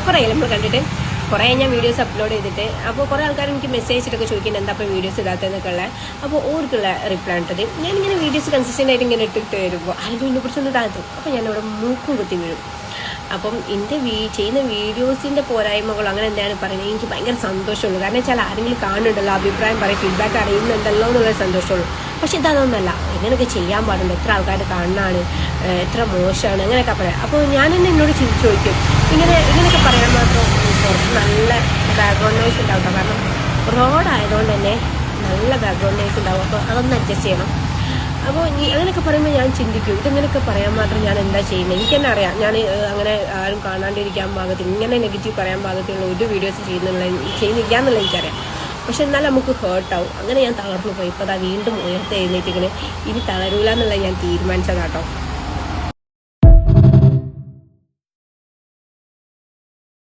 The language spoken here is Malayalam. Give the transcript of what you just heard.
കുറേ നമ്മൾ കണ്ടിട്ട് കുറേ ഞാൻ വീഡിയോസ് അപ്ലോഡ് ചെയ്തിട്ട് അപ്പോൾ കുറേ ആൾക്കാർ എനിക്ക് മെസ്സേജ് ചെയ്തിട്ടൊക്കെ ചോദിക്കുന്നത് എന്താ അപ്പോൾ വീഡിയോസ് ഇടാത്തതെന്നൊക്കെ ഉള്ളത്. അപ്പോൾ ഓർക്കുള്ള റിപ്ലൈ ഇട്ടത് ഞാനിങ്ങനെ വീഡിയോസ് കൺസിസ്റ്റൻ്റ് ആയിട്ട് ഇങ്ങനെ ഇട്ടിട്ട് വരുമ്പോൾ ആരെങ്കിലും ഇതിനെക്കുറിച്ചൊന്ന് താഴ്ത്തും. അപ്പോൾ ഞാനിവിടെ മൂക്കും കുത്തി വീഴും. അപ്പം എൻ്റെ ചെയ്യുന്ന വീഡിയോസിൻ്റെ പോരായ്മകൾ അങ്ങനെ എന്താണ് പറയുന്നത്, എനിക്ക് ഭയങ്കര സന്തോഷമുള്ളൂ. കാരണം വെച്ചാൽ ആരെങ്കിലും കാണുന്നുണ്ടല്ലോ, അഭിപ്രായം പറയും, ഫീഡ്ബാക്ക് അറിയുന്നുണ്ടല്ലോ എന്നുള്ള സന്തോഷമുള്ളൂ. പക്ഷെ ഇതൊന്നല്ല, ഇങ്ങനെയൊക്കെ ചെയ്യാൻ പാടുണ്ട്, എത്ര ആൾക്കാർ കാണാനാണ്, എത്ര മോശമാണ്, അങ്ങനെയൊക്കെ പറയാം. അപ്പോൾ ഞാൻ തന്നെ എന്നോട് ചോദിക്കും, ഇങ്ങനെയൊക്കെ പറയാൻ മാത്രം കുറച്ച് നല്ല ബാക്ക്ഗ്രൗണ്ട് നോയ്സ് ഉണ്ടാവും. കാരണം റോഡായതുകൊണ്ട് തന്നെ നല്ല ബാക്ക്ഗ്രൗണ്ട് നോയ്സ് ഉണ്ടാവും. അപ്പോൾ അതൊന്ന് അഡ്ജസ്റ്റ് ചെയ്യണം. അപ്പോൾ അങ്ങനെയൊക്കെ പറയുമ്പോൾ ഞാൻ ചിന്തിക്കും, ഇതിങ്ങനെയൊക്കെ പറയാൻ മാത്രം ഞാൻ എന്താ ചെയ്യുന്നത്. എനിക്ക് തന്നെ അറിയാം, ഞാൻ അങ്ങനെ ആരും കാണാണ്ടിരിക്കാൻ പാകത്തിൽ ഇങ്ങനെ നെഗറ്റീവ് പറയാൻ പാകത്തിലുള്ള ഒരു വീഡിയോസ് ചെയ്യുന്നില്ല എന്നുള്ള എനിക്കറിയാം. പക്ഷെ എന്നാലും നമുക്ക് ഹേർട്ടാവും. അങ്ങനെ ഞാൻ തളർന്നു പോയി. ഇപ്പോൾ അതാ വീണ്ടും ഉയർത്തി എഴുന്നേറ്റിങ്ങനെ ഇനി തളരൂല എന്നുള്ള ഞാൻ തീരുമാനിച്ചതാട്ടോ.